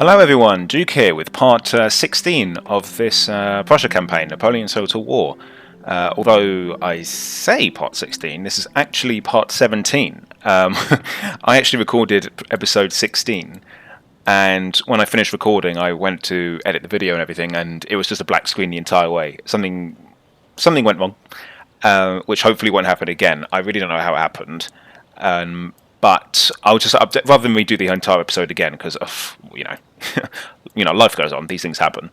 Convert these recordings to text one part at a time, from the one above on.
Hello everyone, Duke here with part 16 of this Prussia campaign, Napoleon's Total War. Although I say part 16, this is actually part 17. I actually recorded episode 16, and when I finished recording I went to edit the video and everything, and it was just a black screen the entire way. Something went wrong, which hopefully won't happen again. I really don't know how it happened. But I'll just update rather than redo the entire episode again, because life goes on. These things happen.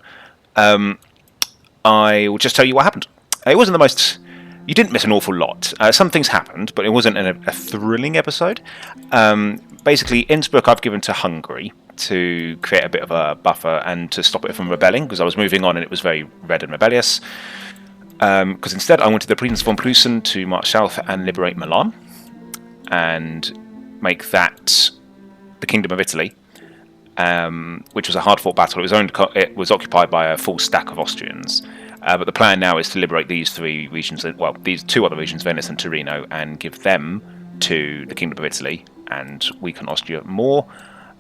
I will just tell you what happened. It wasn't the most. You didn't miss an awful lot. Some things happened, but it wasn't a thrilling episode. Basically, Innsbruck I've given to Hungary to create a bit of a buffer and to stop it from rebelling, because I was moving on and it was very red and rebellious. Because instead, I wanted the Prince von Prussian to march south and liberate Milan, and make that the Kingdom of Italy, which was a hard-fought battle. It was occupied by a full stack of Austrians. But the plan now is to liberate these three regions, well, these two other regions, Venice and Torino, and give them to the Kingdom of Italy, and weaken Austria more.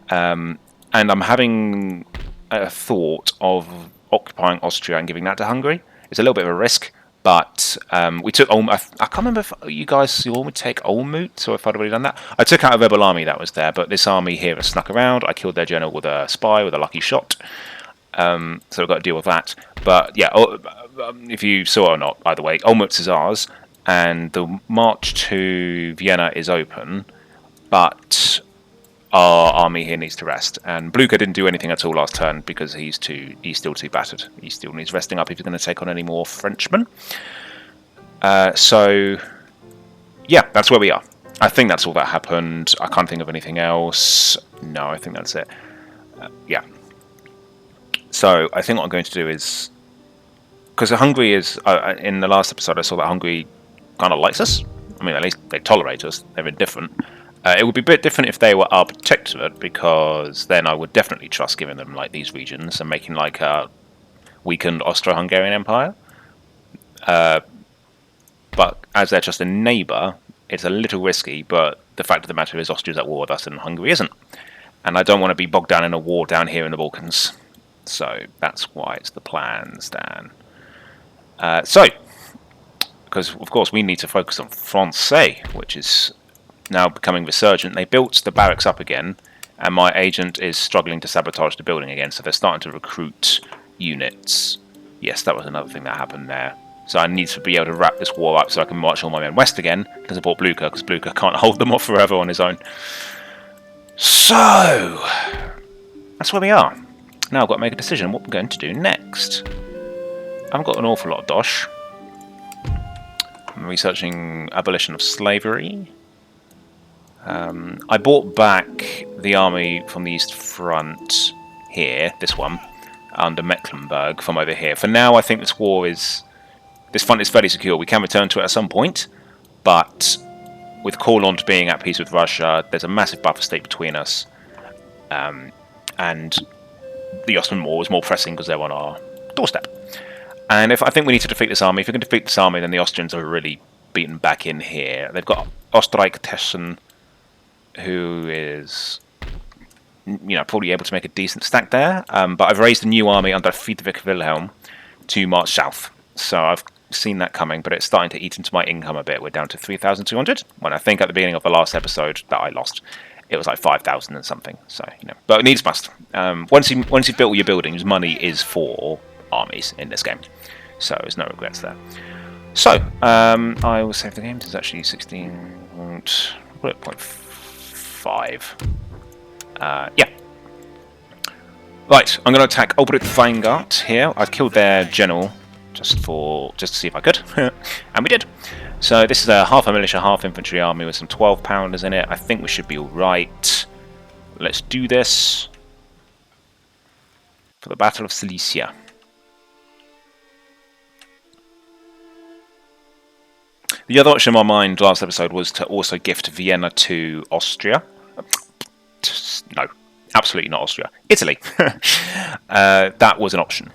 And I'm having a thought of occupying Austria and giving that to Hungary. It's a little bit of a risk, but we took Olmütz. I can't remember if you guys all would take Olmütz, or if I'd already done that. I took out a rebel army that was there, but this army here has snuck around. I killed their general with a spy, with a lucky shot. So we've got to deal with that. But yeah, if you saw or not, either way, Olmütz is ours, and the march to Vienna is open, but our army here needs to rest. And Blucher didn't do anything at all last turn because he's still too battered. He still needs resting up if he's going to take on any more Frenchmen. So yeah, that's where we are. I think that's all that happened. I can't think of anything else. No, I think that's it. Yeah. So I think what I'm going to do is, because Hungary is, in the last episode I saw that Hungary kind of likes us. I mean, at least they tolerate us. They're indifferent. It would be a bit different if they were our protectorate, because then I would definitely trust giving them like these regions and making like a weakened Austro-Hungarian Empire. But as they're just a neighbour, it's a little risky, but the fact of the matter is Austria's at war with us and Hungary isn't. And I don't want to be bogged down in a war down here in the Balkans. So that's why it's the plan, Stan. Because of course we need to focus on Francais, which is now becoming resurgent. They built the barracks up again, and my agent is struggling to sabotage the building again, so they're starting to recruit units. Yes, that was another thing that happened there. So I need to be able to wrap this war up so I can march all my men west again to support Blucher, because Blucher can't hold them off forever on his own. So that's where we are. Now I've got to make a decision what we're going to do next. I've got an awful lot of dosh. I'm researching abolition of slavery. I bought back the army from the East Front here, this one, under Mecklenburg from over here. For now, I think this front is fairly secure. We can return to it at some point, but with Courland being at peace with Russia, there's a massive buffer state between us, and the Ottoman War was more pressing because they're on our doorstep. And I think we need to defeat this army. If we can defeat this army, then the Austrians are really beaten back in here. They've got Österreich-Teschen, who is, probably able to make a decent stack there. But I've raised a new army under Friedrich Wilhelm to march south. So I've seen that coming, but it's starting to eat into my income a bit. We're down to 3,200, when I think at the beginning of the last episode that I lost, it was like 5,000 and something. So, but it needs must. Once you've built all your buildings, money is for armies in this game. So there's no regrets there. So, I will save the game. This is actually 16.5. Yeah. Right, I'm going to attack Albrecht Weingart here. I've killed their general just to see if I could, and we did. So this is a half a militia, half infantry army with some 12-pounders in it. I think we should be all right. Let's do this for the Battle of Silesia. The other option in my mind last episode was to also gift Vienna to Austria. No, absolutely not Austria. Italy. That was an option.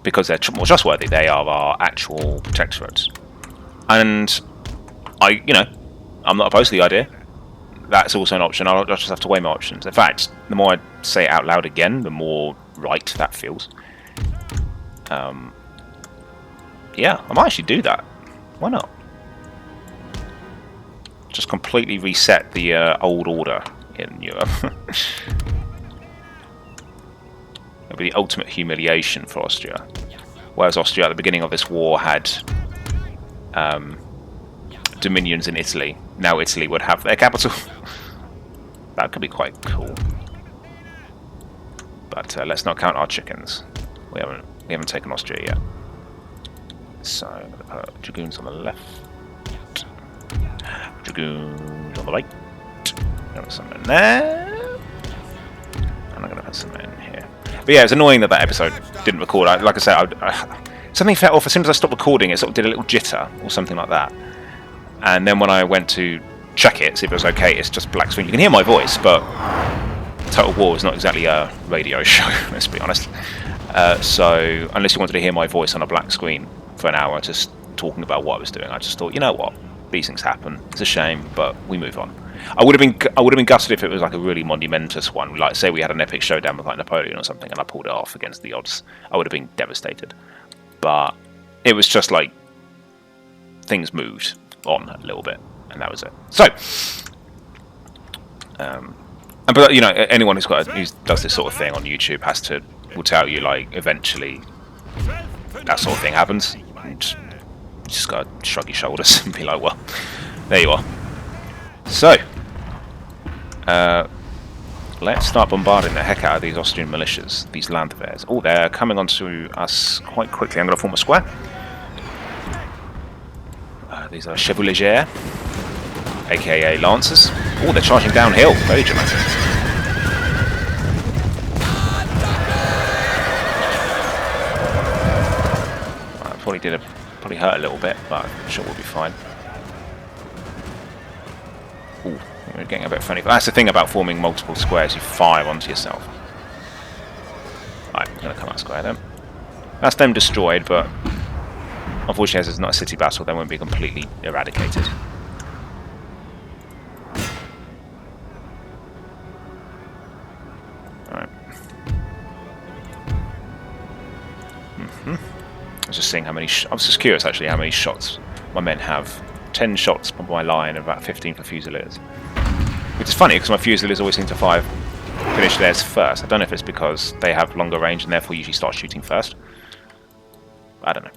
Because they're more trustworthy. They are our actual protectorates. And I'm not opposed to the idea. that's also an option. I'll just have to weigh my options. In fact, the more I say it out loud again, the more right that feels. Yeah, I might actually do that. Why not? Just completely reset the old order in Europe. It'll be the ultimate humiliation for Austria. Whereas Austria at the beginning of this war had dominions in Italy. Now Italy would have their capital. That could be quite cool. But let's not count our chickens. We haven't taken Austria yet. So I'm going to put dragoons on the left, dragoons on the right. I'm going to put some in there, and I'm going to put some in here. But yeah, it's annoying that episode didn't record. Like I said, something fell off as soon as I stopped recording. It sort of did a little jitter or something like that. And then when I went to check it, see if it was okay, it's just black screen. You can hear my voice, but Total War is not exactly a radio show, let's be honest. So unless you wanted to hear my voice on a black screen for an hour just talking about what I was doing, I just thought, you know what, these things happen. It's a shame, but we move on. I would have been gutted if it was like a really monumentous one, like say we had an epic showdown with like Napoleon or something, and I pulled it off against the odds. I would have been devastated. But it was just like things moved on a little bit, and that was it. So, but you know, anyone who does this sort of thing on YouTube will tell you like eventually that sort of thing happens. And you just gotta shrug your shoulders and be like, well, there you are. So, let's start bombarding the heck out of these Austrian militias, these Landwehrs. Oh, they're coming onto us quite quickly. I'm going to form a square. These are Chevaulegers, aka Lancers. Oh, they're charging downhill. Very dramatic. Probably hurt a little bit, but I'm sure we'll be fine. Ooh, we're getting a bit funny. But that's the thing about forming multiple squares. You fire onto yourself. Right, I'm going to come out square then. That's them destroyed, but unfortunately, as it's not a city battle, they won't be completely eradicated. Alright. I was just seeing how many... I was just curious, actually, how many shots my men have. 10 shots per my line and about 15 for Fusiliers. Which is funny, because my Fusiliers always seem to finish theirs first. I don't know if it's because they have longer range and therefore usually start shooting first. I don't know.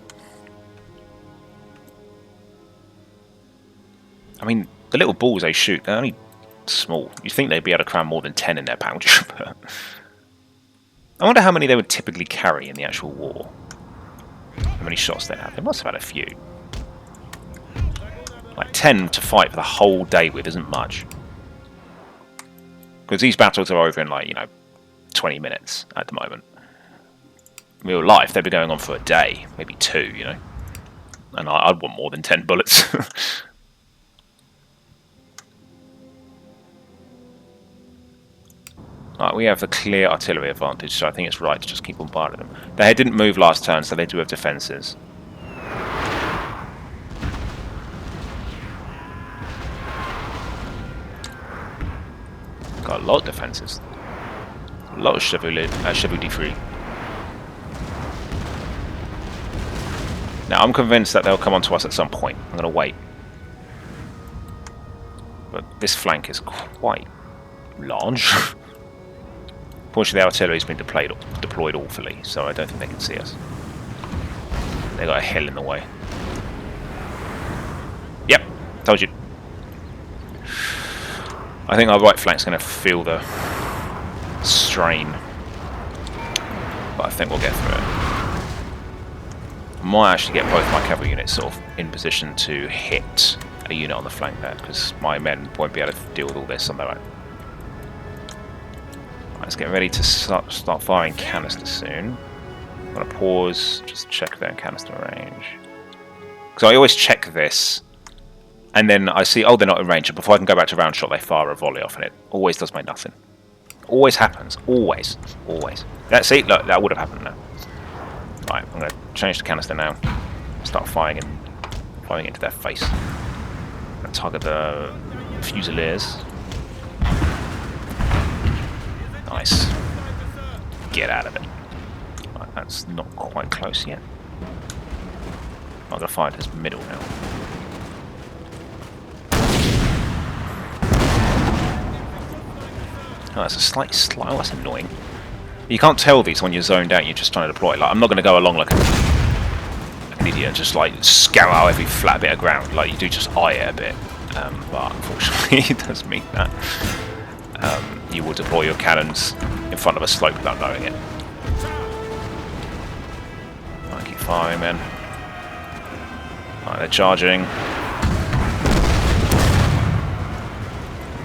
I mean, the little balls they shoot, they're only small. You'd think they'd be able to cram more than 10 in their pouch. I wonder how many they would typically carry in the actual war. How many shots they have. They must have had a few. Like 10 to fight for the whole day with isn't much. Because these battles are over in like, 20 minutes at the moment. In real life, they'd be going on for a day, maybe 2, And I'd want more than 10 bullets. Right, we have the clear artillery advantage, so I think it's right to just keep bombarding them. They didn't move last turn, so they do have defences. Got a lot of defences. A lot of chevaux free. Now, I'm convinced that they'll come onto us at some point. I'm going to wait. But this flank is quite large. Fortunately, the artillery's been deployed awfully, so I don't think they can see us. They got a hill in the way. Yep, told you. I think our right flank's going to feel the strain, but I think we'll get through it. I might actually get both my cavalry units sort of in position to hit a unit on the flank there, because my men won't be able to deal with all this on their own. Let's get ready to start firing canisters soon. I'm going to pause, just check their canister range. Because I always check this, and then I see, oh, they're not in range. And before I can go back to round shot, they fire a volley off, and it always does my nothing. Always happens. Always. Always. See, look, that would have happened now. Right, I'm going to change the canister now. Start firing into their face. I'm going to target the Fusiliers. Nice. Get out of it. Right, that's not quite close yet. I'm going to fire this middle now. Oh, that's a slight. Oh, that's annoying. You can't tell these when you're zoned out. You're just trying to deploy. Like, I'm not going to go along like an idiot, just like scout out every flat bit of ground. Like, you do just eye it a bit, but unfortunately, it does mean that you will deploy your cannons in front of a slope without knowing it. I keep firing, man. Right, they're charging.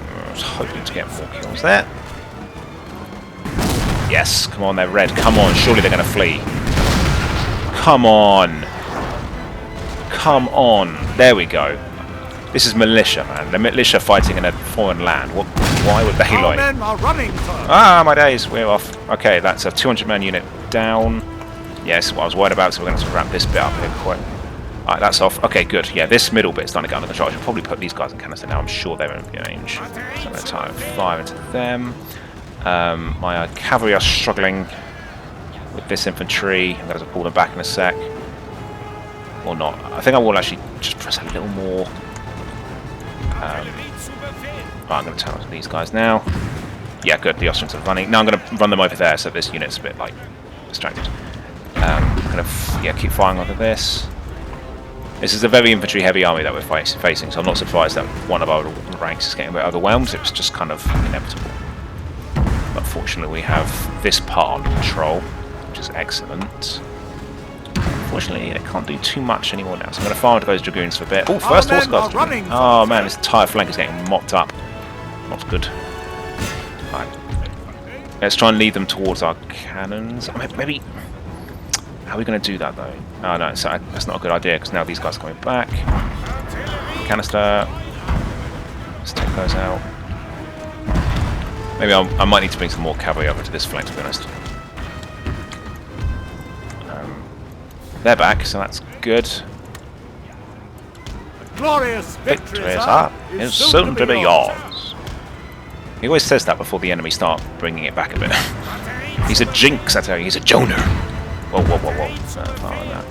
I was hoping to get more kills there. Yes, come on, they're red. Come on, surely they're going to flee. Come on. Come on. There we go. This is militia, man. The militia fighting in a foreign land. Why would they like... men are running, sir. Ah, my days. We're off. Okay, that's a 200-man unit down. Yes, what I was worried about, so we're going to wrap this bit up here quick. Alright, that's off. Okay, good. Yeah, this middle bit's starting to get under control. I should probably put these guys in canister now. I'm sure they're in range. So I'm going to try and fire into them. My cavalry are struggling with this infantry. I'm going to pull them back in a sec. Or not. I think I will actually just press a little more. Right, I'm going to turn on these guys now. Yeah, good. The Austrians are running. Now I'm going to run them over there, so this unit's a bit like distracted. Kind of, yeah, keep firing onto this. This is a very infantry-heavy army that we're facing, so I'm not surprised that one of our ranks is getting a bit overwhelmed. It was just kind of inevitable. But fortunately, we have this part under control, which is excellent. Unfortunately, they can't do too much anymore now, so I'm going to fire into those dragoons for a bit. Oh, first horse guards. Oh man, this entire flank is getting mopped up. Not good. Right. Let's try and lead them towards our cannons. Maybe... How are we going to do that though? Oh no, so that's not a good idea because now these guys are coming back. Canister. Let's take those out. Maybe I might need to bring some more cavalry over to this flank, to be honest. They're back, so that's good. Glorious Victory is up. It's soon to be yours. He always says that before the enemy start bringing it back a bit. He's a jinx, I tell you. He's a Jonah. Whoa, whoa, whoa, whoa. Like that.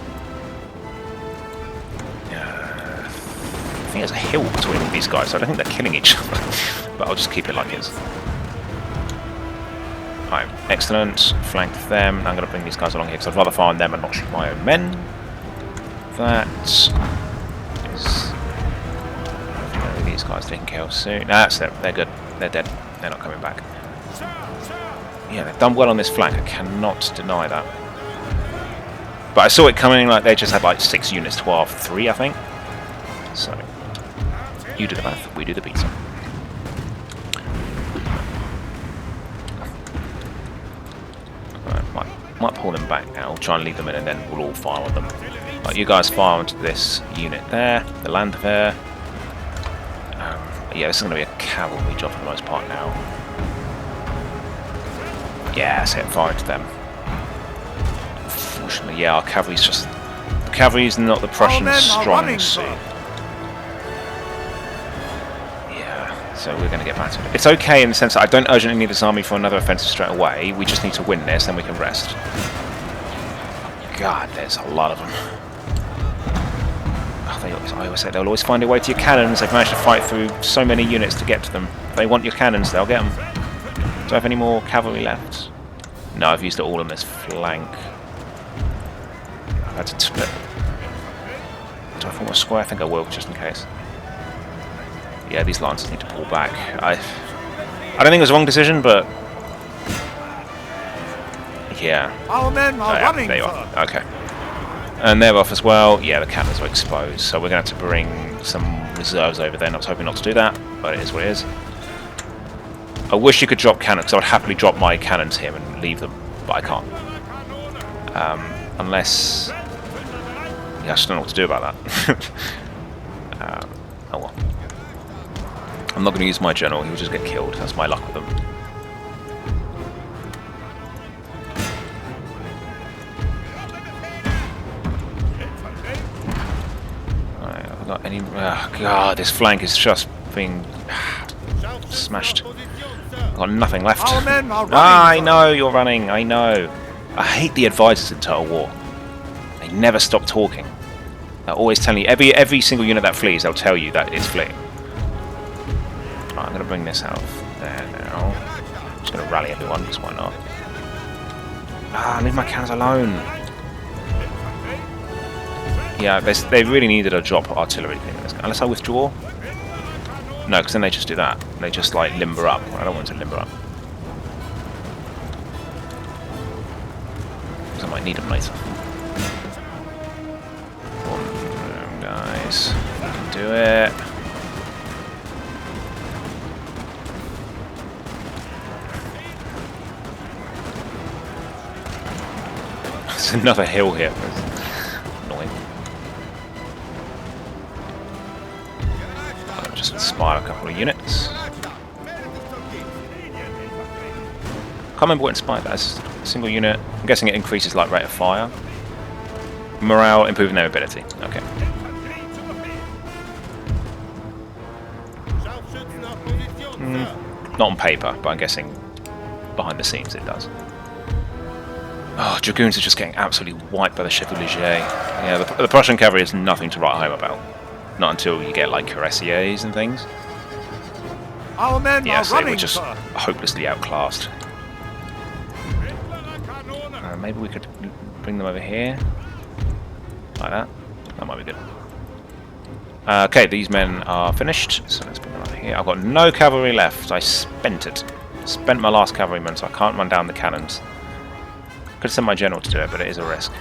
I think there's a hill between these guys, so I don't think they're killing each other. But I'll just keep it like it is. Right, excellent. Flank them. I'm going to bring these guys along here because I'd rather fire on them and not shoot my own men. That is... These guys taken care of soon. No, that's them. They're good. They're dead. They're not coming back. Yeah, they've done well on this flank. I cannot deny that. But I saw it coming, like they just had like 6 units to our 3, I think. So, you do the math, we do the pizza. Right, might pull them back now, try and leave them in, and then we'll all fire on them. Right, you guys fire onto this unit there, the land there. Yeah, this is going to be a cavalry job for the most part now. Yeah, that's it, fire into them. Unfortunately, yeah, our cavalry's just... The cavalry's not the Prussians' strong suit. Yeah, so we're going to get back to it. It's okay in the sense that I don't urgently need this army for another offensive straight away. We just need to win this, then we can rest. God, there's a lot of them. Oh, I always say they'll always find a way to your cannons. They've managed to fight through so many units to get to them. If they want your cannons, they'll get them. Do I have any more cavalry left? No, I've used it all on this flank. I've had to split. Do I form a square? I think I will, just in case. Yeah, these lancers need to pull back. I don't think it was the wrong decision, but... Yeah. Our men are running, there you are. Okay. And they're off as well. Yeah, the cannons are exposed, so we're going to have to bring some reserves over there. I was hoping not to do that, but it is what it is. I wish you could drop cannons, because I would happily drop my cannons here and leave them, but I can't. Unless... Yeah, I just don't know what to do about that. Oh well. I'm not going to use my general, he will just get killed. That's my luck with them. Alright, have I got any... Oh, God, this flank is just being smashed. I've got nothing left. Our men are running. I know you're running. I know. I hate the advisors in Total War. They never stop talking. They're always telling you, every single unit that flees, they'll tell you that it's fleeing. Right, I'm going to bring this out of there now. I'm just going to rally everyone, because why not? Ah, leave my cannons alone. Yeah, they really needed a drop artillery thing in this. Unless I withdraw. No, because then they just do that. They just like limber up. I don't want to limber up. Because I might need them later. Come on, guys. We can do it. There's another hill here. Annoying. I'll just inspire a couple of units. Can't remember what inspired that. It's a single unit. I'm guessing it increases like rate of fire. Morale, improving their ability. Okay. Not on paper, but I'm guessing behind the scenes it does. Oh, Dragoons are just getting absolutely wiped by the Chevalier. Yeah, the Prussian cavalry is nothing to write home about. Not until you get like cuirassiers and things. Our men Yeah, are so they running, were just sir. hopelessly outclassed. Maybe we could bring them over here. Like that. That might be good. Okay, these men are finished, so let's bring them over here. I've got no cavalry left. I spent it. Spent my last cavalryman, so I can't run down the cannons. Could send my general to do it, but it is a risk.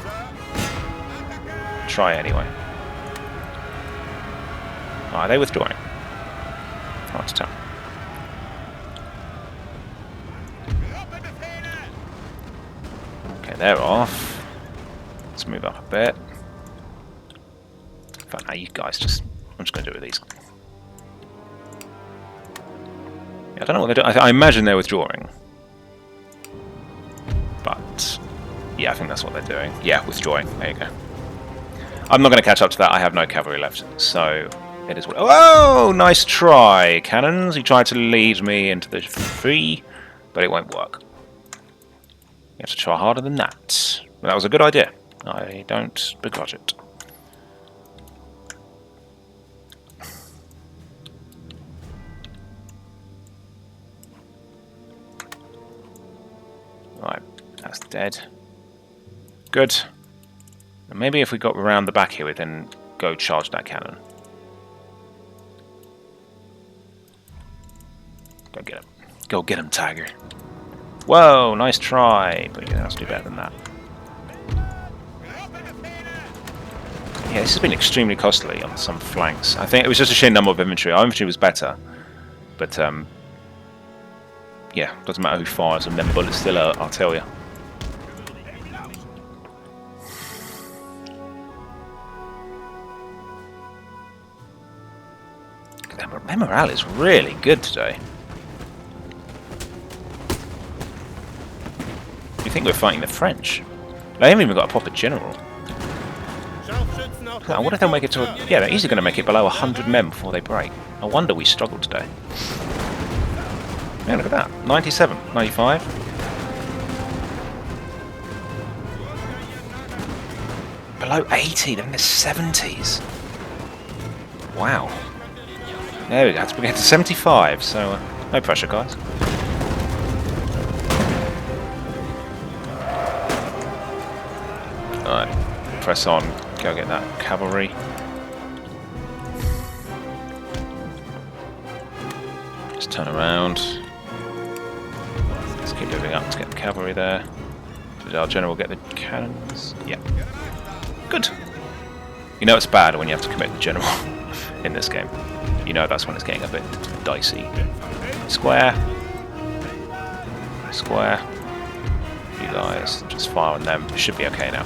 Try anyway. Are they withdrawing? Hard to tell. Okay, they're off. Let's move up a bit. In fact, now you guys just... I'm just going to do it with these. Yeah, I don't know what they're doing. I imagine they're withdrawing. But... yeah, I think that's what they're doing. Yeah, withdrawing. There you go. I'm not going to catch up to that. I have no cavalry left. So, it is what... oh, nice try, cannons. You tried to lead me into the free, but it won't work. You have to try harder than that. But that was a good idea. I don't begrudge it. Right, that's dead. Good. And maybe if we got around the back here, we then go charge that cannon. Go get him. Go get him, Tiger. Whoa, nice try. But you have to do better than that. Yeah, this has been extremely costly on some flanks. I think it was just a sheer number of infantry. Our infantry was better. But, yeah, doesn't matter who fires them, then bullets still artillery. Their morale is really good today. You think we're fighting the French? They haven't even got a proper general. What if they'll make it to a... yeah, they're easily going to make it below 100 men before they break. No wonder we struggled today. Yeah, look at that. 97, 95. Below 80, they're in the 70s. Wow. There we go, we get to 75, so no pressure, guys. Alright, press on, go get that cavalry. Just turn around. Let's keep moving up to get the cavalry there. Did our general get the cannons? Yeah. Good. You know it's bad when you have to commit the general in this game. You know that's when it's getting a bit dicey. Square. Square. You guys, just fire on them. Should be okay now.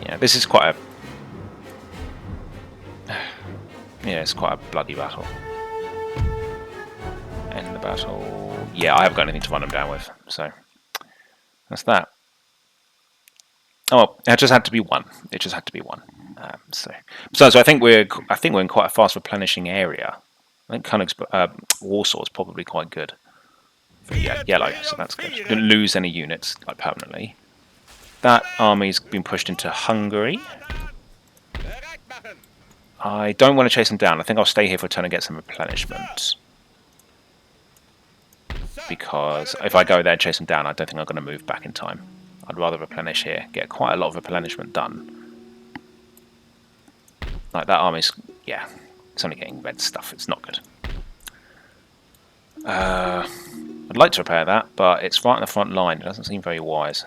Yeah, this is quite a... yeah, it's quite a bloody battle. End the battle... yeah, I haven't got anything to run them down with, so... that's that. Oh well, it just had to be one. It just had to be one. So I think we're in quite a fast replenishing area. I think Warsaw is probably quite good. But yeah, yellow, so that's good. Didn't lose any units like permanently. That army's been pushed into Hungary. I don't want to chase them down. I think I'll stay here for a turn and get some replenishment. Because if I go there and chase them down, I don't think I'm going to move back in time. I'd rather replenish here, get quite a lot of replenishment done. Like that army's, yeah, it's only getting red stuff. It's not good. I'd like to repair that, but it's right on the front line. It doesn't seem very wise.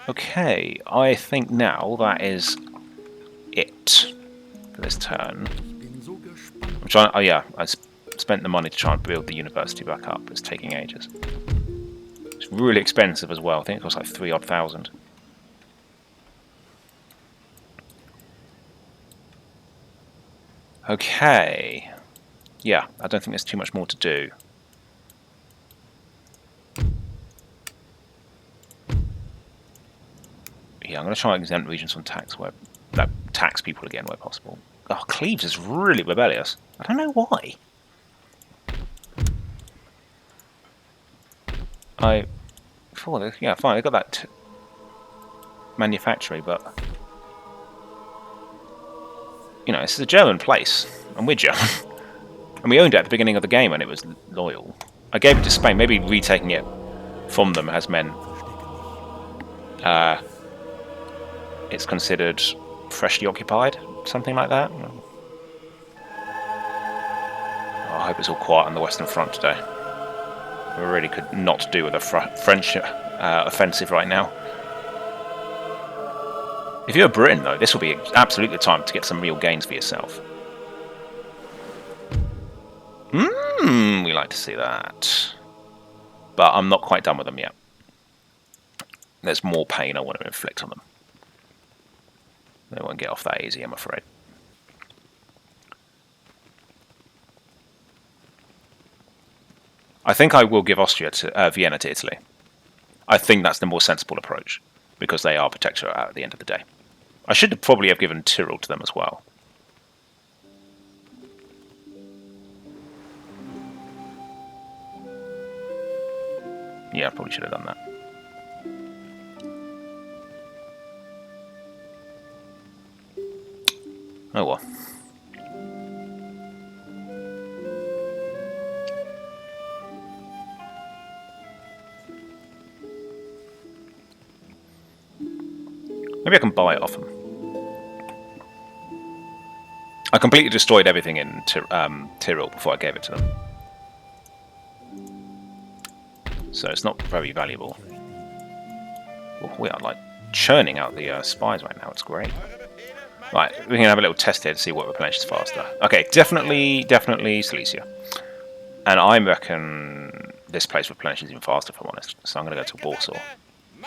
Okay, I think now that is it for this turn. I'm trying. Oh yeah, I spent the money to try and build the university back up. It's taking ages. It's really expensive as well. I think it costs like 3,000 odd. Okay. Yeah, I don't think there's too much more to do. Yeah, I'm going to try and exempt regions from tax where tax people again where possible. Oh, Cleves is really rebellious. I don't know why. Yeah, fine. I got that manufactory, but you know, this is a German place, and we're German, and we owned it at the beginning of the game, and it was loyal. I gave it to Spain. Maybe retaking it from them has meant it's considered freshly occupied, something like that. Oh, I hope it's all quiet on the Western Front today. We really could not do with a French offensive right now. If you're Britain, though, this will be absolutely the time to get some real gains for yourself. We like to see that. But I'm not quite done with them yet. There's more pain I want to inflict on them. They won't get off that easy, I'm afraid. I think I will give Vienna to Italy. I think that's the more sensible approach, because they are protectorate at the end of the day. I should probably have given Tyrol to them as well. Yeah, I probably should have done that. Oh well. Maybe I can buy it off them. I completely destroyed everything in Tyrol before I gave it to them. So it's not very valuable. Oh, we are like churning out the spies right now. It's great. Right, we can have a little test here to see what replenishes faster. Okay, definitely Silesia. And I reckon this place replenishes even faster, if I'm honest. So I'm going to go to Warsaw.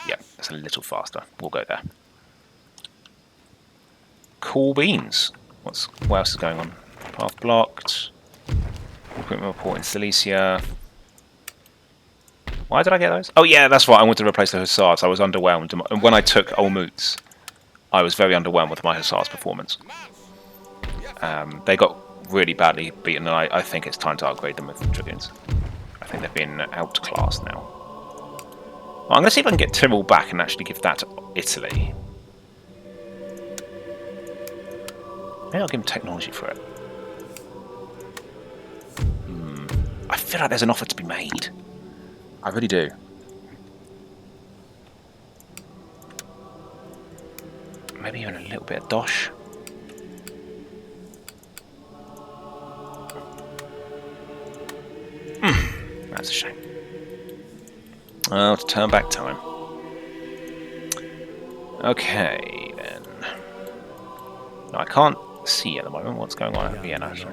Yeah, that's a little faster. We'll go there. Cool beans. What else is going on? Path blocked. Equipment report in Silesia. Why did I get those? Oh yeah, that's right. I wanted to replace the Hussars. I was underwhelmed. And when I took Olmütz, I was very underwhelmed with my Hussars' performance. They got really badly beaten, and I think it's time to upgrade them with Dragoons. I think they've been outclassed now. Well, I'm going to see if I can get Tyrol back and actually give that to Italy. Maybe I'll give them technology for it. I feel like there's an offer to be made. I really do. Maybe even a little bit of dosh. That's a shame. Oh, to turn back time. Okay, then. No, I can't see at the moment what's going on at Vienna. So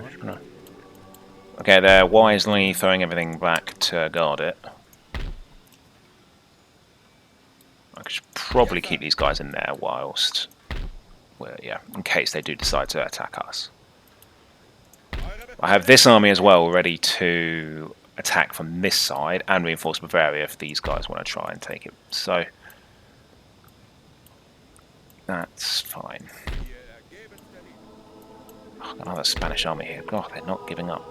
okay, they're wisely throwing everything back to guard it. I should probably keep these guys in there whilst... Well, yeah, in case they do decide to attack us. I have this army as well ready to attack from this side and reinforce Bavaria if these guys want to try and take it. So That's fine. Oh, another Spanish army here. God, they're not giving up.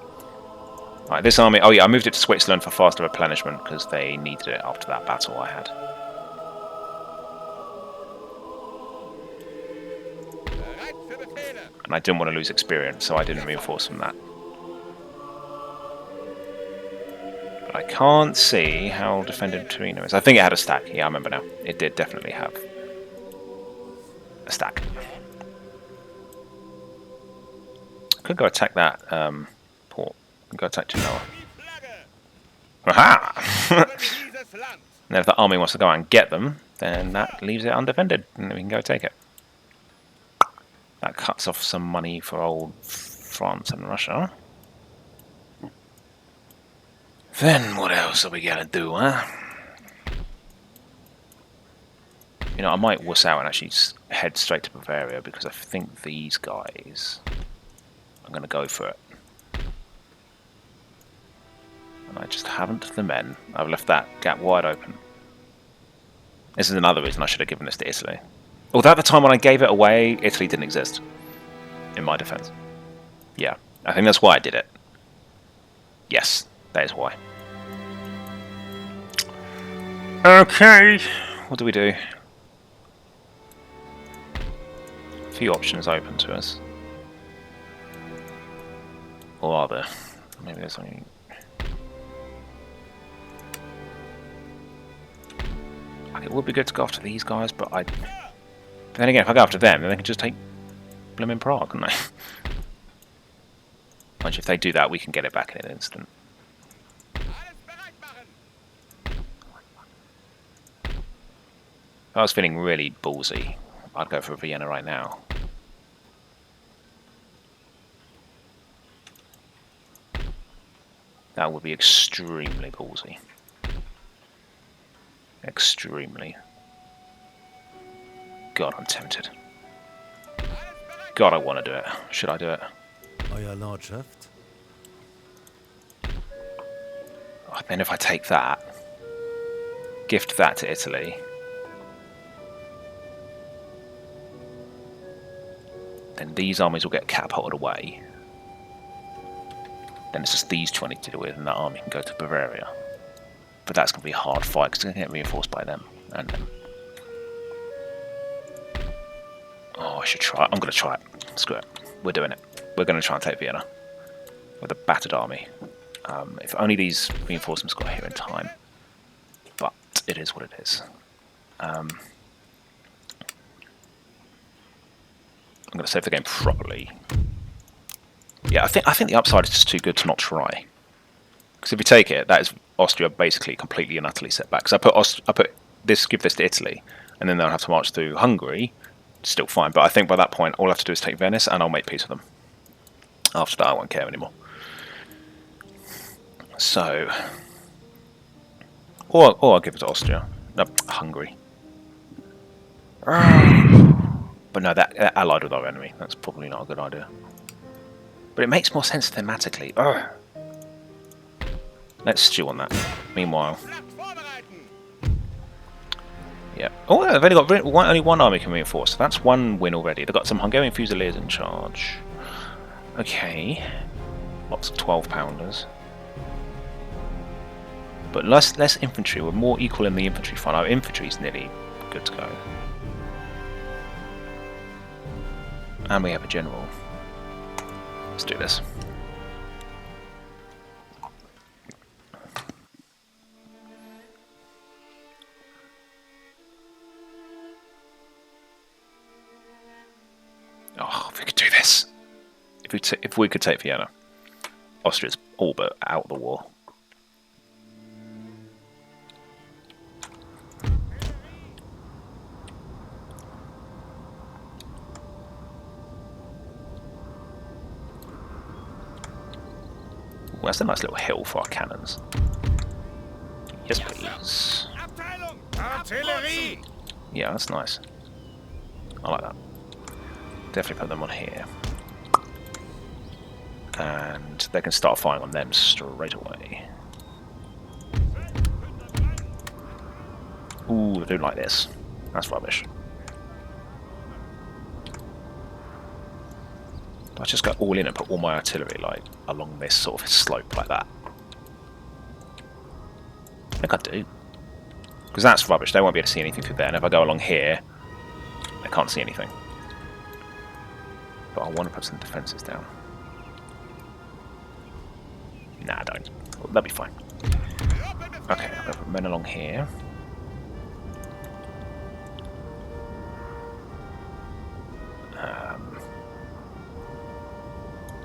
Right, this army... Oh yeah, I moved it to Switzerland for faster replenishment because they needed it after that battle I had. And I didn't want to lose experience, so I didn't reinforce from that. But I can't see how defended Torino is. I think it had a stack. Yeah, I remember now. It did definitely have a stack. Could go attack that port. Could go attack Genoa. Aha! And if the army wants to go out and get them, then that leaves it undefended, and then we can go take it. That cuts off some money for old France and Russia. Then what else are we gonna do, huh? You know, I might wuss out and actually head straight to Bavaria because I think these guys are gonna go for it. And I just haven't the men. I've left that gap wide open. This is another reason I should have given this to Italy. Although at the time when I gave it away, Italy didn't exist. In my defense. Yeah, I think that's why I did it. Yes, that is why. Okay, what do we do? A few options open to us. Or are there? Maybe there's only... It would be good to go after these guys, but I... Then again, if I go after them, then they can just take blimmin' Prague, couldn't they? Mind you, if they do that, we can get it back in an instant. If I was feeling really ballsy, I'd go for Vienna right now. That would be extremely ballsy. Extremely. God, I'm tempted. God, I want to do it. Should I do it? Euer Lordschaft. Oh, then if I take that, gift that to Italy, then these armies will get catapulted away. Then it's just these 20 to deal with, and that army can go to Bavaria. But that's going to be a hard fight because it's going to get reinforced by them and them. Oh, I should try it. I'm going to try it. Screw it. We're doing it. We're going to try and take Vienna with a battered army. If only these reinforcements got here in time. But it is what it is. I'm going to save the game properly. Yeah, I think the upside is just too good to not try. Because if we take it, that is Austria basically completely and utterly set back. Because I put this, give this to Italy, and then they'll have to march through Hungary. Still fine, but I think by that point all I have to do is take Venice, and I'll make peace with them. After that, I won't care anymore. So, or I'll give it to Austria. No, Hungary. But no, that allied with our enemy. That's probably not a good idea. But it makes more sense thematically. Let's stew on that. Meanwhile, yeah. Oh, they've only got only one army can reinforce. So that's one win already. They've got some Hungarian Fusiliers in charge. Okay, lots of 12-pounders, but less infantry. We're more equal in the infantry front. Our infantry's nearly good to go, and we have a general. Let's do this. Oh, if we could do this. If we could take Vienna. Austria's all but out of the war. Ooh, that's a nice little hill for our cannons. Yes, please. Artillery! Yeah, that's nice. I like that. Definitely put them on here. And they can start firing on them straight away. Ooh, I don't like this. That's rubbish. I just go all in and put all my artillery like along this sort of slope like that? I think I do. Because that's rubbish, they won't be able to see anything through there, and if I go along here, they can't see anything. But I want to put some defences down. Nah, I don't. Well, that'll be fine. Okay, I'm going to put men along here.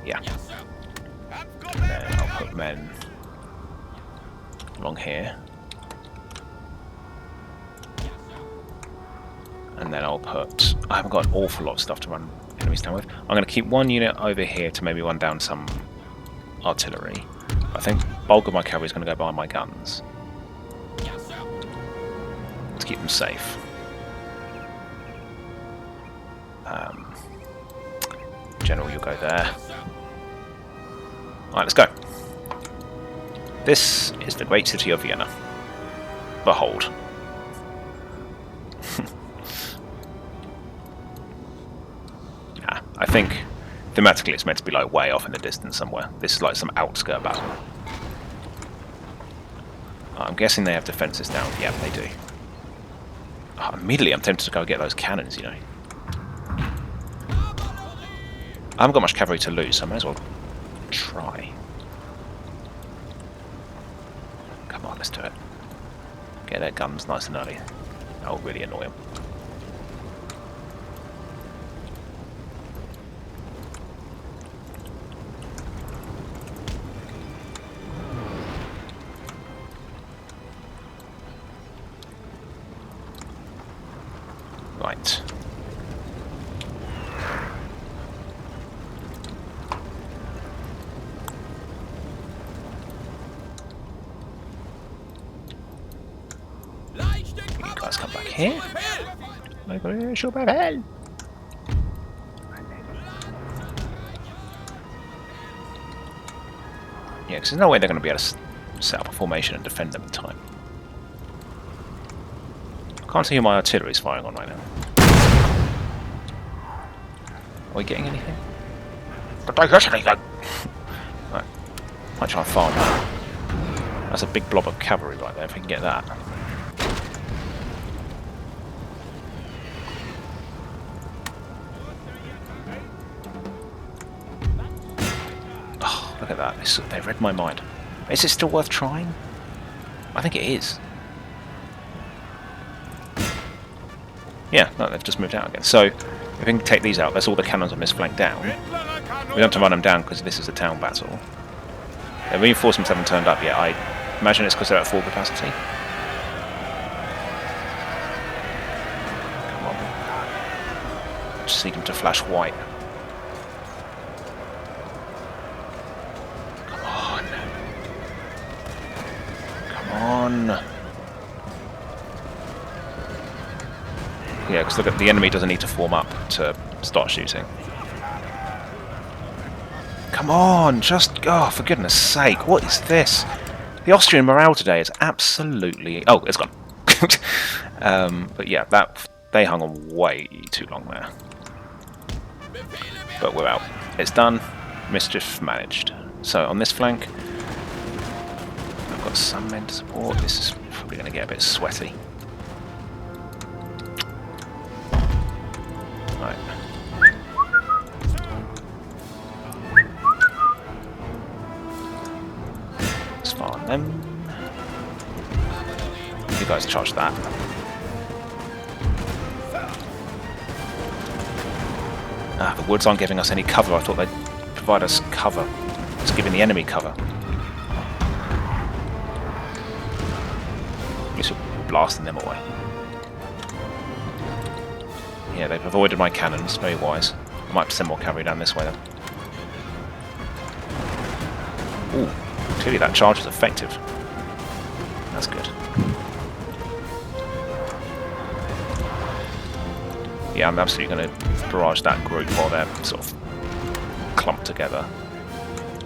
Yeah. And then I'll put men along here. And then I'll put... I haven't got an awful lot of stuff to run enemies down with. I'm going to keep one unit over here to maybe run down some artillery. I think bulk of my cavalry is going to go behind my guns. To keep them safe. General, you'll go there. Alright, let's go. This is the great city of Vienna. Behold. I think thematically it's meant to be like way off in the distance somewhere. This is like some outskirt battle. I'm guessing they have defences down. Yeah, they do. Immediately I'm tempted to go get those cannons, you know. I haven't got much cavalry to lose, so I may as well try. Come on, let's do it. Get their guns nice and early. That'll really annoy them. Right. You guys come back here. Yeah, because there's no way they're going to be able to set up a formation and defend them in time. Can't see who my artillery is firing on right now. Are we getting anything? But don't get anything! Right. Might try and farm that. That's a big blob of cavalry right there, if we can get that. Oh, look at that. They read my mind. Is it still worth trying? I think it is. Yeah, no, they've just moved out again. So, if we can take these out, that's all the cannons on this flank down. We don't have to run them down because this is a town battle. The reinforcements haven't turned up yet. I imagine it's because they're at full capacity. Come on. Just need them to flash white. Come on. Come on. Yeah, because look at the enemy doesn't need to form up to start shooting. Come on, just for goodness sake, what is this? The Austrian morale today is absolutely... Oh, it's gone. But yeah, they hung on way too long there. But we're out. It's done. Mischief managed. So on this flank, I've got some men to support. This is probably going to get a bit sweaty. Right. Let's farm them. You guys charge that. Ah, the woods aren't giving us any cover. I thought they'd provide us cover. It's giving the enemy cover. At least we're blasting them away. Yeah, they've avoided my cannons, very wise. I might send more cavalry down this way then. Ooh, clearly that charge is effective. That's good. Yeah, I'm absolutely going to barrage that group while they're sort of clumped together.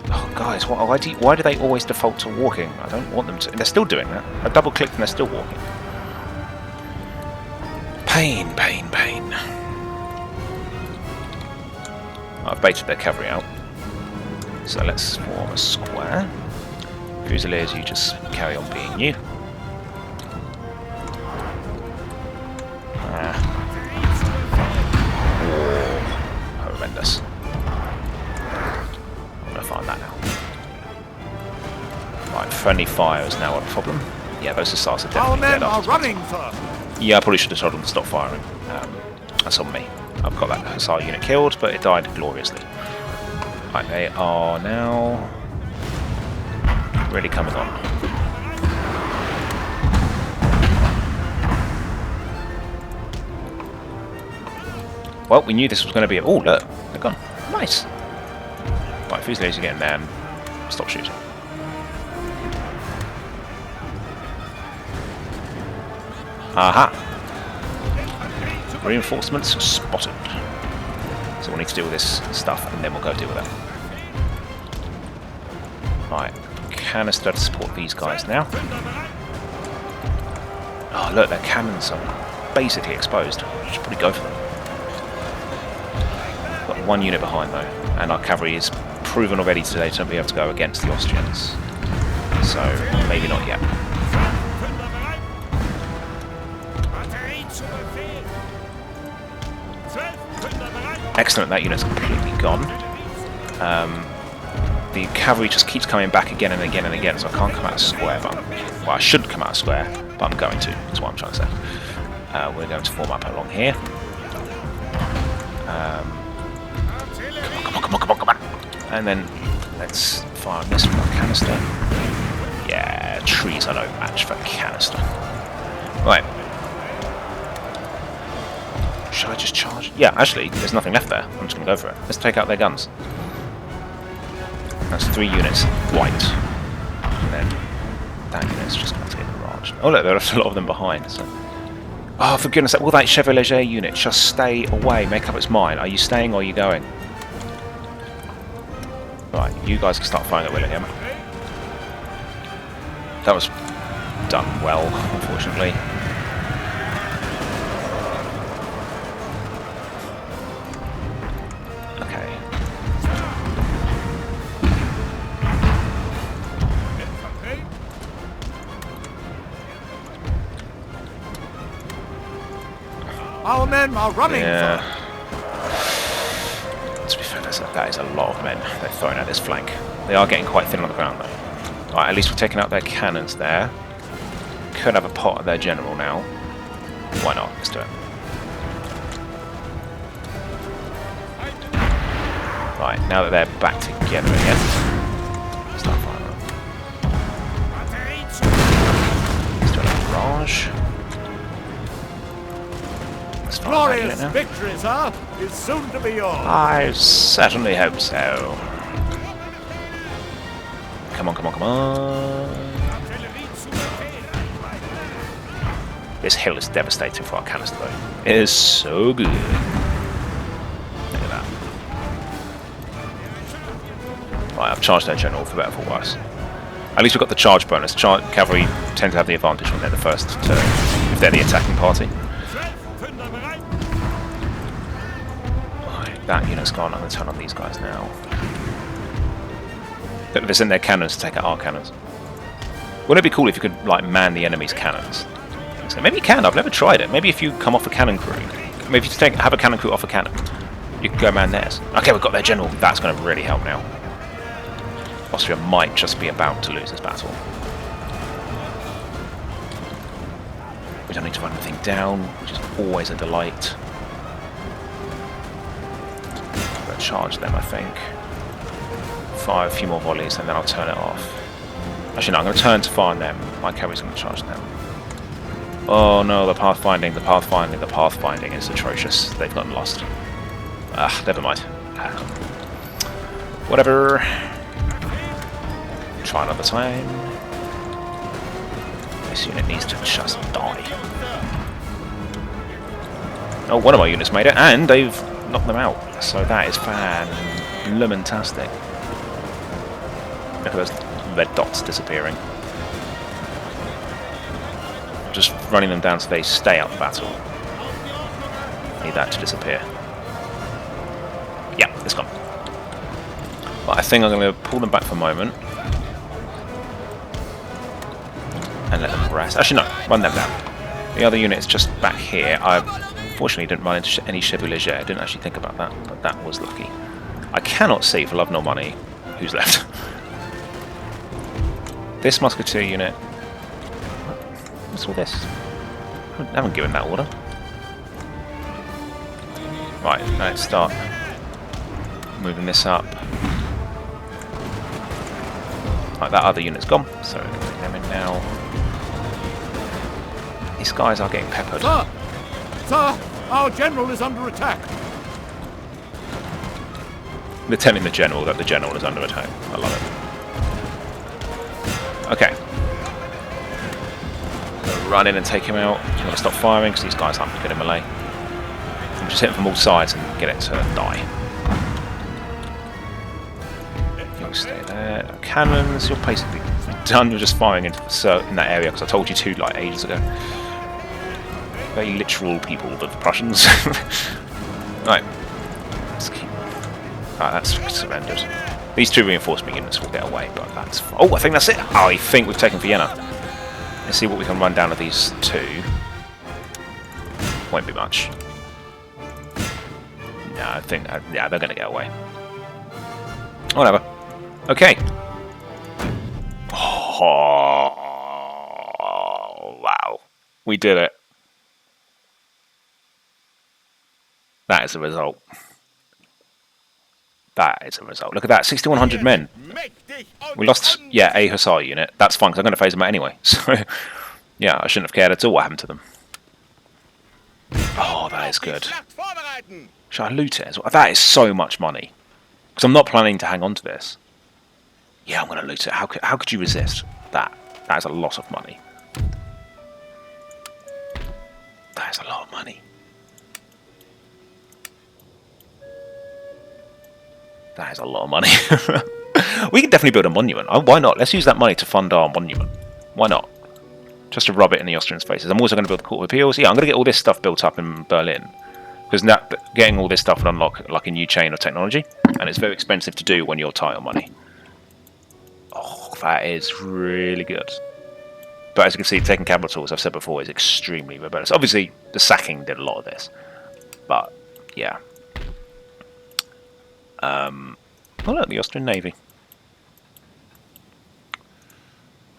Oh, guys, why do they always default to walking? I don't want them to. They're still doing that. I double clicked and they're still walking. Pain, pain, pain. I've baited their cavalry out. So let's form a square. Fusiliers, you just carry on being you. Horrendous. I'm going to find that now. Right, friendly fire is now a problem. Yeah, those assaults are Our definitely men dead are after. running, sir. Yeah, I probably should have told them to stop firing. That's on me. I've got that Hussar unit killed, but it died gloriously. Right, they are now really coming on. Well, we knew this was going to be... Oh, look, they're gone. Nice. Right, Fusiliers are getting there and stop shooting. Aha! Reinforcements spotted. So we'll need to deal with this stuff and then we'll go deal with that. Right, canister to support these guys now. Oh look, their cannons are basically exposed. Should probably go for them. Got one unit behind though, and our cavalry is proven already today to not be able to go against the Austrians. So maybe not yet. Excellent, that unit's completely gone. The cavalry just keeps coming back again and again and again, so I can't come out of square. But well, I should come out of square, but I'm going to. That's what I'm trying to say. We're going to form up along here. Come on. And then let's fire on this from our canister. Yeah, trees are no match for canister. Right. Should I just charge? Yeah, actually, there's nothing left there. I'm just going to go for it. Let's take out their guns. That's 3 units white. And then that unit's just going to get barraged. Oh look, there are a lot of them behind. So. Oh, for goodness sake, will that Chevalier unit just stay away, make up its mind? Are you staying or are you going? Right, you guys can start firing at Willingham. That was done well, unfortunately. Our men are running, yeah. To be fair, that is a lot of men they're throwing at this flank. They are getting quite thin on the ground though. Right, at least we're taking out their cannons there. Could have a pot at their general now. Why not? Let's do it. Right, now that they're back together again, start firing. Let's do a barrage. Glorious victory, sir, is soon to be yours. I certainly hope so. Come on. This hill is devastating for our canister though. It is so good. Look at that. Right, I've charged their general for better or for worse. At least we've got the charge bonus. Cavalry tend to have the advantage when they're the first turn, if they're the attacking party. That unit's gone. I'm going to turn on these guys now. Look at this in their cannons to take out our cannons. Wouldn't it be cool if you could like man the enemy's cannons? So maybe you can. I've never tried it. Maybe if you come off a cannon crew, maybe if you have a cannon crew off a cannon, you can go man theirs. Okay, we've got their general. That's going to really help now. Austria might just be about to lose this battle. We don't need to run anything down, which is always a delight. Charge them, I think. Fire a few more volleys and then I'll turn it off. Actually no, I'm going to turn to fire on them. My cavalry's going to charge them. Oh no, the pathfinding is atrocious. They've gotten lost. Never mind. Whatever. Try another time. This unit needs to just die. Oh, one of my units made it, and they've knock them out, so that is fan-lumentastic. Look at those red dots disappearing. Just running them down so they stay out the battle. Need that to disappear. Yeah, it's gone. I think I'm going to pull them back for a moment. And let them rest. Actually, no. Run them down. The other unit's just back here. I fortunately didn't run into any Chevaux Légers. I didn't actually think about that, but that was lucky. I cannot see, for love nor money, who's left. This musketeer unit... What's all this? I haven't given that order. Right, let's start moving this up. Right, that other unit's gone, so we're going to bring them in now. These guys are getting peppered. Sir! Sir! Our general is under attack! They're telling the general that the general is under attack. I love it. Okay. Run in and take him out. I'm going to stop firing because these guys aren't good in melee. I'm just hitting from all sides and get it to die. You'll stay there. No cannons. You're basically done. You're just firing into in that area because I told you to like ages ago. Very literal people, the Prussians. Right. Let's keep. Right, that's surrendered. These two reinforcement units will get away, but that's. Oh, I think that's it. Oh, I think we've taken Vienna. Let's see what we can run down of these two. Won't be much. No, I think yeah, they're going to get away. Whatever. Okay. Oh, wow. We did it. That is a result. That is a result. Look at that, 6,100 men. We lost, yeah, a Hussar unit. That's fine, because I'm going to phase them out anyway. So, yeah, I shouldn't have cared at all what happened to them. Oh, that is good. Should I loot it as well? That is so much money. Because I'm not planning to hang on to this. Yeah, I'm going to loot it. How could you resist that? That is a lot of money. That is a lot of money. That is a lot of money. We can definitely build a monument. Why not? Let's use that money to fund our monument. Why not? Just to rub it in the Austrians' faces. I'm also going to build the Court of Appeals. Yeah, I'm going to get all this stuff built up in Berlin. Because getting all this stuff will unlock like a new chain of technology. And it's very expensive to do when you're tight on money. Oh, that is really good. But as you can see, taking capital, as I've said before, is extremely rebellious. Obviously, the sacking did a lot of this. But, yeah. Oh look, the Austrian Navy.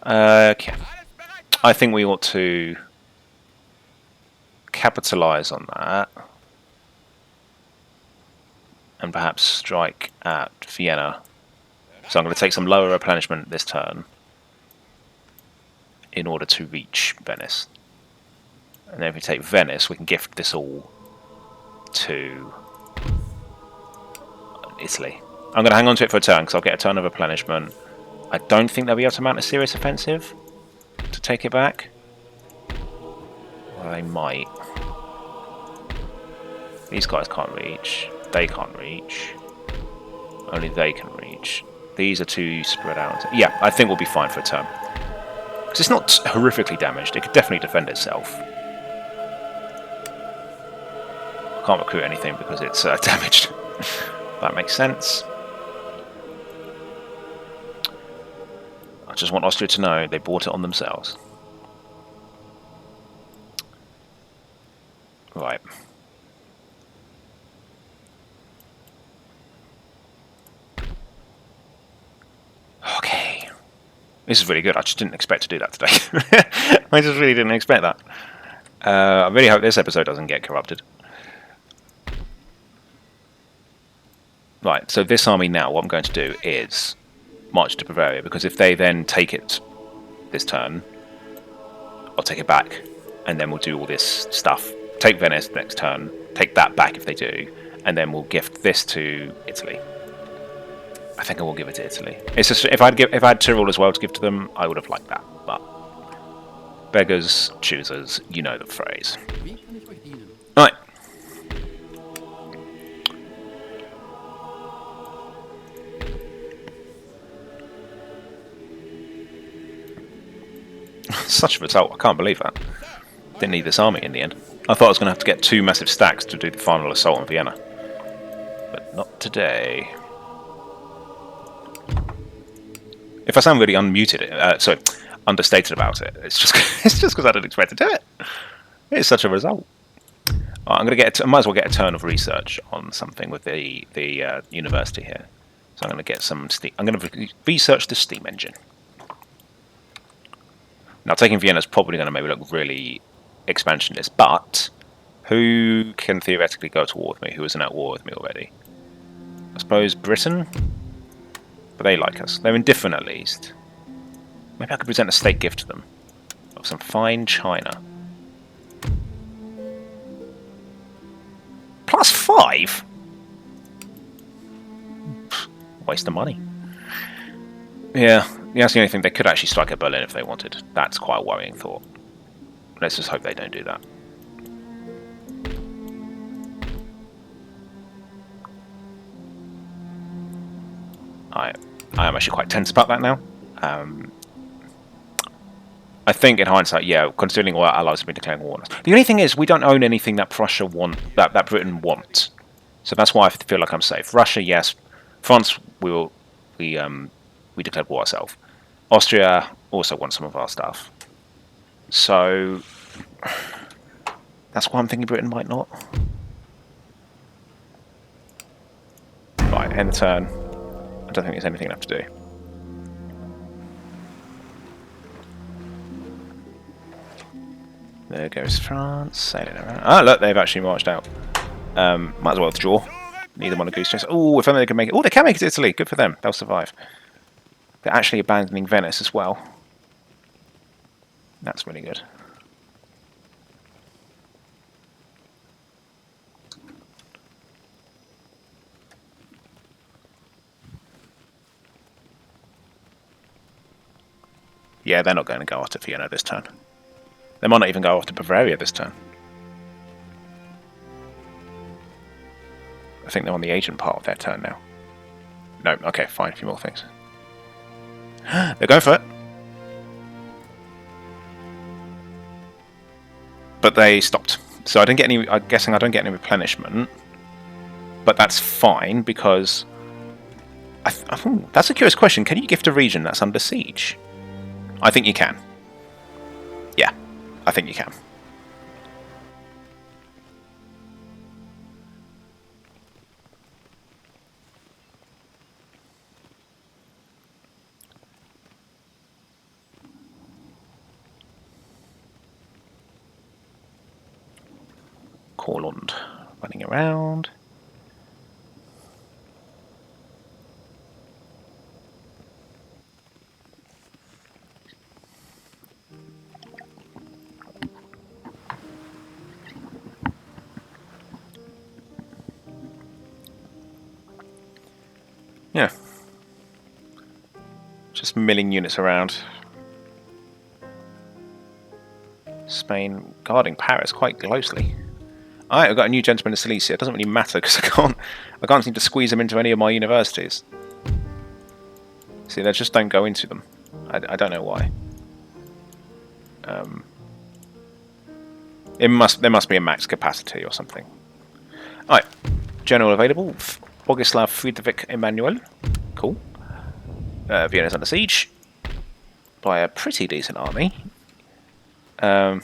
Okay. I think we ought to capitalise on that. And perhaps strike at Vienna. So I'm going to take some lower replenishment this turn. In order to reach Venice. And then if we take Venice, we can gift this all to Italy. I'm going to hang on to it for a turn because I'll get a turn of replenishment. I don't think they'll be able to mount a serious offensive to take it back. Well, they might. These guys can't reach. They can't reach. Only they can reach. These are too spread out. Yeah, I think we'll be fine for a turn. Because it's not horrifically damaged. It could definitely defend itself. I can't recruit anything because it's damaged. That makes sense. I just want Austria to know they bought it on themselves. Right. Okay. This is really good. I just didn't expect to do that today. I just really didn't expect that. I really hope this episode doesn't get corrupted. Right, so this army now, what I'm going to do is march to Bavaria, because if they then take it this turn, I'll take it back, and then we'll do all this stuff. Take Venice next turn, take that back if they do, and then we'll gift this to Italy. I think I will give it to Italy. It's just, if I had Tyrol as well to give to them, I would have liked that, but beggars, choosers, you know the phrase. Right. Such a result, I can't believe that. Didn't need this army in the end. I thought I was going to have to get 2 massive stacks to do the final assault on Vienna. But not today. If I sound really understated about it, it's just it's just because I didn't expect to do it. It's such a result. I'm going to get. I might as well get a turn of research on something with the university here. So I'm going to get some steam. I'm going to research the steam engine. Now, taking Vienna is probably going to make me look really expansionist, but who can theoretically go to war with me? Who isn't at war with me already? I suppose Britain, but they like us. They're indifferent at least. Maybe I could present a state gift to them of some fine china. +5? Waste of money. Yeah, that's the only thing. They could actually strike at Berlin if they wanted. That's quite a worrying thought. Let's just hope they don't do that. I am actually quite tense about that now. I think in hindsight, yeah, considering all our allies have been declaring war on us. The only thing is, we don't own anything that that Britain wants. So that's why I feel like I'm safe. Russia, yes. France, we declared war ourselves. Austria also wants some of our stuff. So that's why I'm thinking Britain might not. Right, end the turn. I don't think there's anything left to do. There goes France, sailing around. Ah, look, they've actually marched out. Might as well withdraw. Neither one a goose chase. Oh, if only they can make it. Oh, they can make it to Italy. Good for them. They'll survive. They're actually abandoning Venice as well. That's really good. Yeah, they're not going to go after Vienna this turn. They might not even go after Bavaria this turn. I think they're on the agent part of their turn now. No, okay, fine, a few more things. They're going for it. But they stopped. So I didn't get any. I'm guessing I don't get any replenishment. But that's fine because I think that's a curious question. Can you gift a region that's under siege? I think you can. Yeah, I think you can. Courland running around. Yeah. Just milling units around. Spain guarding Paris quite closely. Alright, I've got a new gentleman in Silesia. It doesn't really matter because I can't seem to squeeze them into any of my universities. See, they just don't go into them. I don't know why. There must be a max capacity or something. Alright, general available. Bogislav Friedrich Emanuel. Cool. Vienna's under siege by a pretty decent army. Yeah,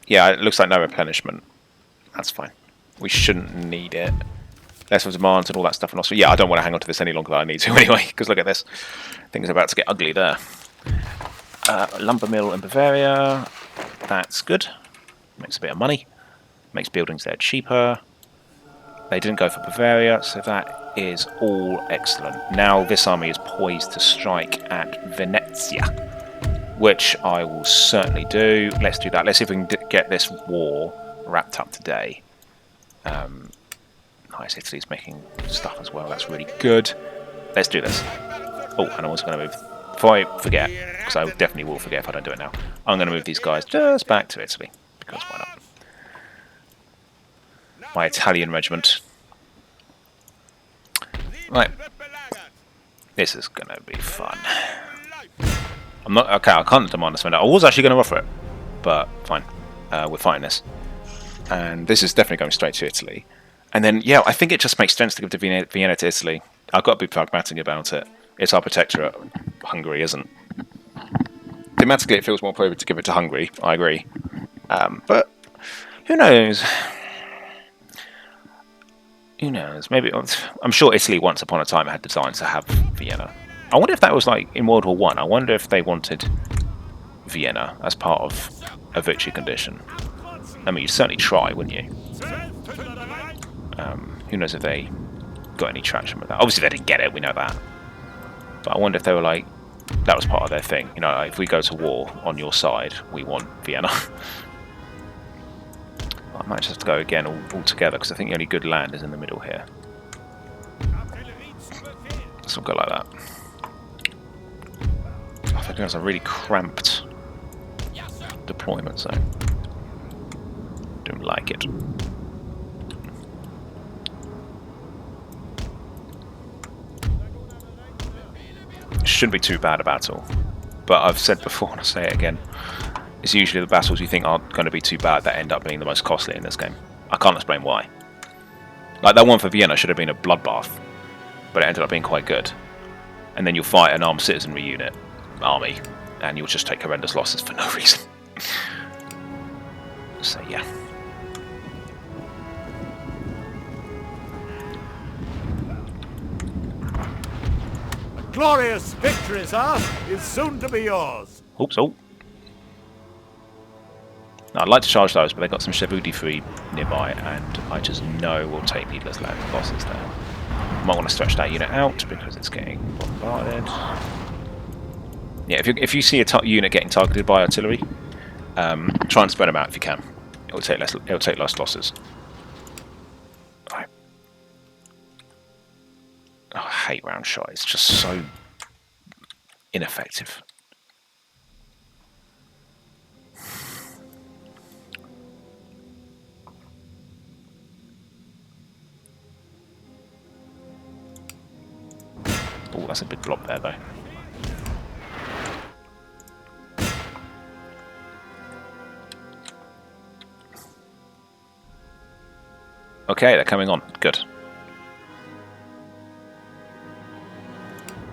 it looks like no replenishment. That's fine. We shouldn't need it. Less of demand and all that stuff. And also, yeah, I don't want to hang on to this any longer than I need to anyway, because look at this. Things are about to get ugly there. Lumber mill in Bavaria. That's good. Makes a bit of money. Makes buildings there cheaper. They didn't go for Bavaria, so that is all excellent. Now this army is poised to strike at Venezia, which I will certainly do. Let's do that. Let's see if we can get this war wrapped up today. Nice, Italy's making stuff as well. That's really good. Let's do this. Oh, and I'm also going to move, before I forget, because I definitely will forget if I don't do it now, I'm going to move these guys just back to Italy, because why not? My Italian regiment. Right. This is going to be fun. I'm not, okay, I can't demand a surrender. I was actually going to offer it, but fine. We're fighting this. And this is definitely going straight to Italy. And then, yeah, I think it just makes sense to give Vienna to Italy. I've got to be pragmatic about it. It's our protectorate. Hungary isn't. Thematically, it feels more appropriate to give it to Hungary. I agree, but who knows? Who knows? Maybe I'm sure Italy once upon a time had designs to have Vienna. I wonder if that was like in World War One. I wonder if they wanted Vienna as part of a victory condition. I mean, you'd certainly try, wouldn't you? Who knows if they got any traction with that? Obviously, they didn't get it. We know that. But I wonder if they were like, that was part of their thing. You know, like, if we go to war on your side, we want Vienna. I might just have to go again all together because I think the only good land is in the middle here. So we'll go like that. I think that's a really cramped deployment zone. Don't like it. Shouldn't be too bad a battle, but I've said before and I'll say it again. It's usually the battles you think aren't going to be too bad that end up being the most costly in this game. I can't explain why. Like that one for Vienna should have been a bloodbath, but it ended up being quite good. And then you'll fight an armed citizenry army, and you'll just take horrendous losses for no reason. So yeah. A glorious victory, sir, is soon to be yours. Oops, oh. Now, I'd like to charge those, but they've got some Shavudi free nearby, and I just know we'll take needless land losses there. Might want to stretch that unit out because it's getting bombarded. Yeah, if you see a unit getting targeted by artillery, try and spread them out if you can. It'll take less losses. Right. Oh, I hate round shot. It's just so ineffective. Oh, that's a big blob there, though. Okay, they're coming on. Good.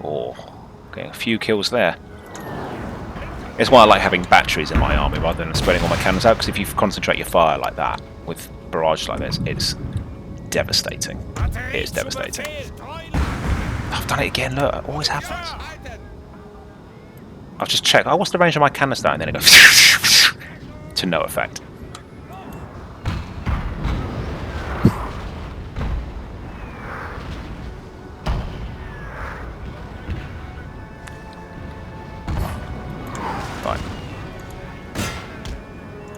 Oh, getting a few kills there. It's why I like having batteries in my army rather than spreading all my cannons out, because if you concentrate your fire like that, with barrage like this, it's devastating. It is devastating. I've done it again, look, it always happens. I've just checked, oh, what's the range of my canister? And then it goes to no effect. Right.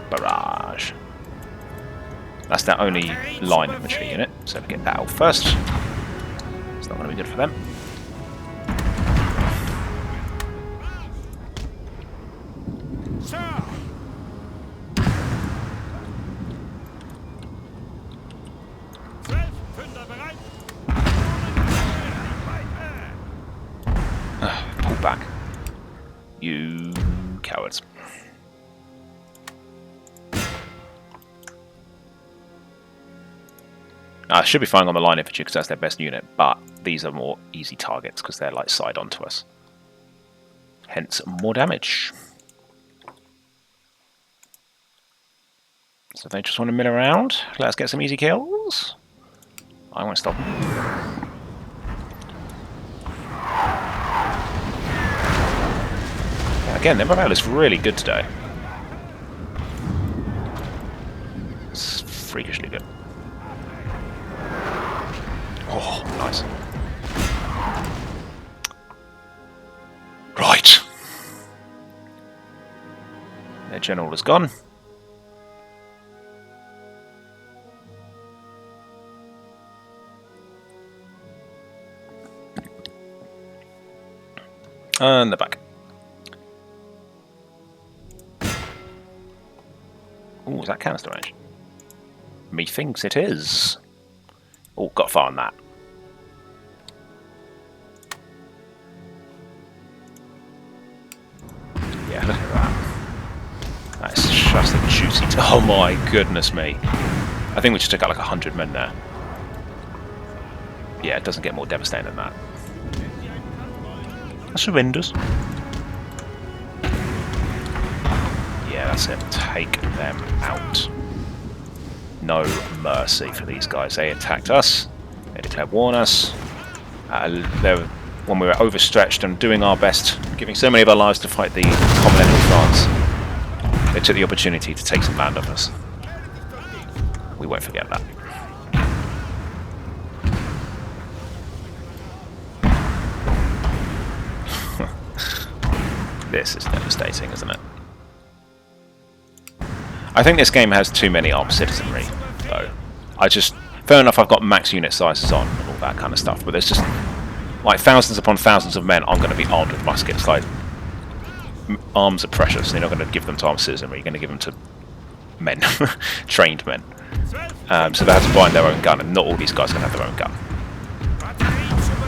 Barrage. That's their only line infantry unit, so we get that out first. It's not going to be good for them. Pull back. You cowards. I should be firing on the line infantry because that's their best unit, but these are more easy targets because they're like side on to us. Hence, more damage. So they just want to mill around. Let's get some easy kills. I won't stop them. Again, their morale is really good today. It's freakishly good. Oh, nice. Right. Their general is gone. And they're back. Oh, is that canister range? Methinks it is. Oh, got far on that. Yeah, look at that. That's just a juicy... Oh my goodness me. I think we just took out like 100 men there. Yeah, it doesn't get more devastating than that. surrenders. Yeah, that's it. Take them out. No mercy for these guys. They attacked us. They declared war on us. When we were overstretched and doing our best, giving so many of our lives to fight the common enemy France, they took the opportunity to take some land off us. We won't forget that. This is devastating, isn't it? I think this game has too many armed citizenry, though. Fair enough, I've got max unit sizes on and all that kind of stuff, but there's just like thousands upon thousands of men aren't going to be armed with muskets. Like, arms are precious. You're not going to give them to armed citizenry. You're going to give them to men, trained men. So they have to buy their own gun, and not all these guys can have their own gun.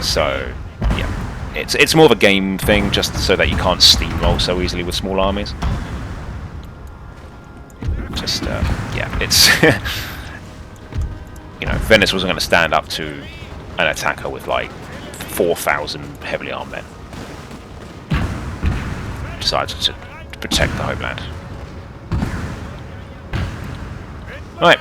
So, yeah, it's more of a game thing, just so that you can't steamroll so easily with small armies. Just, yeah, it's you know, Venice wasn't going to stand up to an attacker with like 4,000 heavily armed men. Decided to protect the homeland. Right.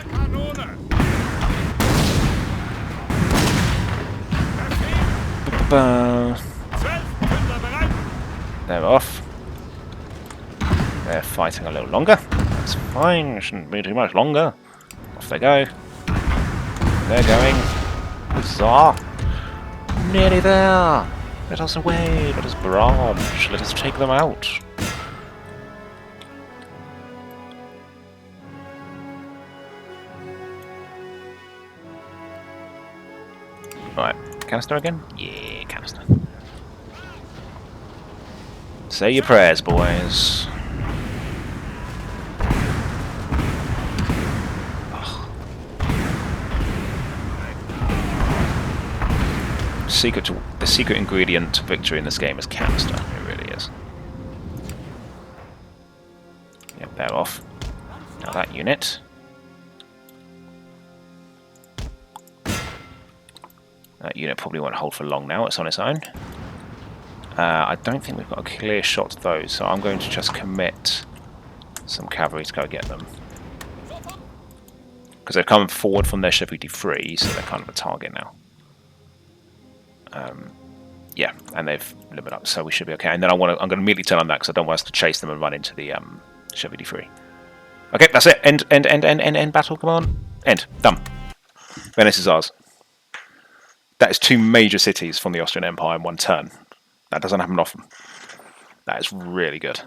They're off. They're fighting a little longer. That's fine. It shouldn't be too much longer. Off they go. They're going. Huzzah! Nearly there. Let us away. Let us barrage. Let us take them out. Right. Canister again? Yeah, canister. Say your prayers, boys. The secret ingredient to victory in this game is canister. It really is. Yep, they're off. Now that unit. That unit probably won't hold for long now. It's on its own. I don't think we've got a clear shot to those, so I'm going to just commit some cavalry to go get them. Because they're coming forward from their chevauchée free, so they're kind of a target now. Yeah, and they've limited up, so we should be okay. And then I'm going to immediately turn on that because I don't want us to chase them and run into the chevauchée free. Okay, that's it. End battle. Come on, end. Done. Venice is ours. That is 2 major cities from the Austrian Empire in one turn. That doesn't happen often. That is really good.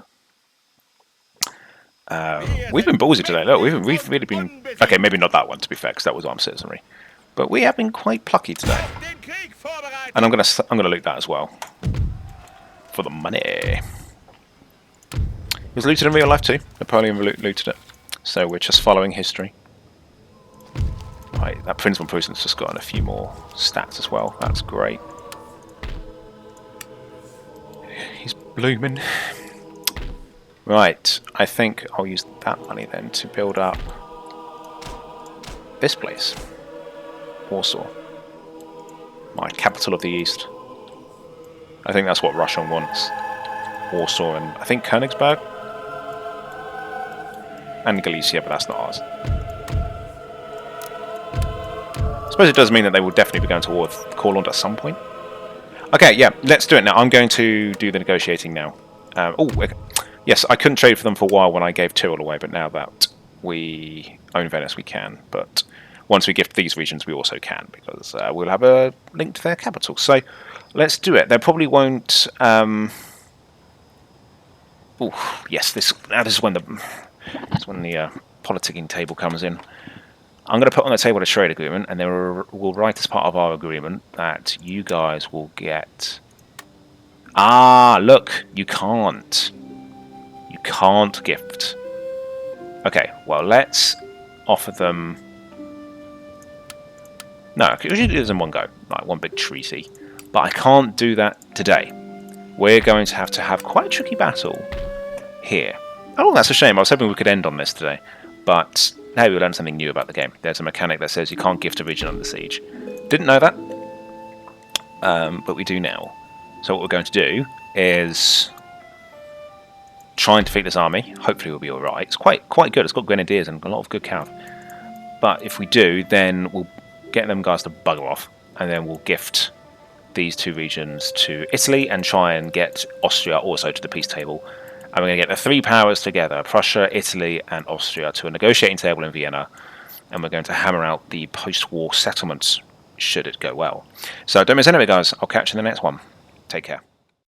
We've been ballsy today. Look, we've really been... Okay, maybe not that one, to be fair, because that was armed citizenry. But we have been quite plucky today. And I'm gonna loot that as well. For the money. It was looted in real life too. Napoleon looted it. So we're just following history. Right, that Prince von Prussen's just gotten a few more stats as well. That's great. He's blooming. Right, I think I'll use that money then to build up this place. Warsaw. My capital of the East. I think that's what Russia wants. Warsaw and I think Königsberg. And Galicia, but that's not ours. I suppose it does mean that they will definitely be going to war with Courland at some point. Okay, yeah, let's do it now. I'm going to do the negotiating now. Okay. Yes, I couldn't trade for them for a while when I gave Tyrol away, but now that we own Venice, we can. But once we gift these regions, we also can, because we'll have a link to their capital. So let's do it. They probably won't... yes, this is when the politicking table comes in. I'm going to put on the table a trade agreement, and then we'll write as part of our agreement that you guys will get... Ah, look, you can't. You can't gift. Okay, well, let's offer them... No, I could usually do this in one go, like one big treaty. But I can't do that today. We're going to have quite a tricky battle here. Oh, that's a shame. I was hoping we could end on this today. But hey, we learned something new about the game. There's a mechanic that says you can't gift a region under siege. Didn't know that. But we do now. So what we're going to do is try and defeat this army. Hopefully we'll be alright. It's quite good. It's got grenadiers and a lot of good cav. But if we do, then we'll get them guys to bugger off, and then we'll gift these two regions to Italy and try and get Austria also to the peace table. And we're going to get the three powers together, Prussia, Italy and Austria, to a negotiating table in Vienna. And we're going to hammer out the post-war settlements, should it go well. So don't miss any of it, guys. I'll catch you in the next one. Take care.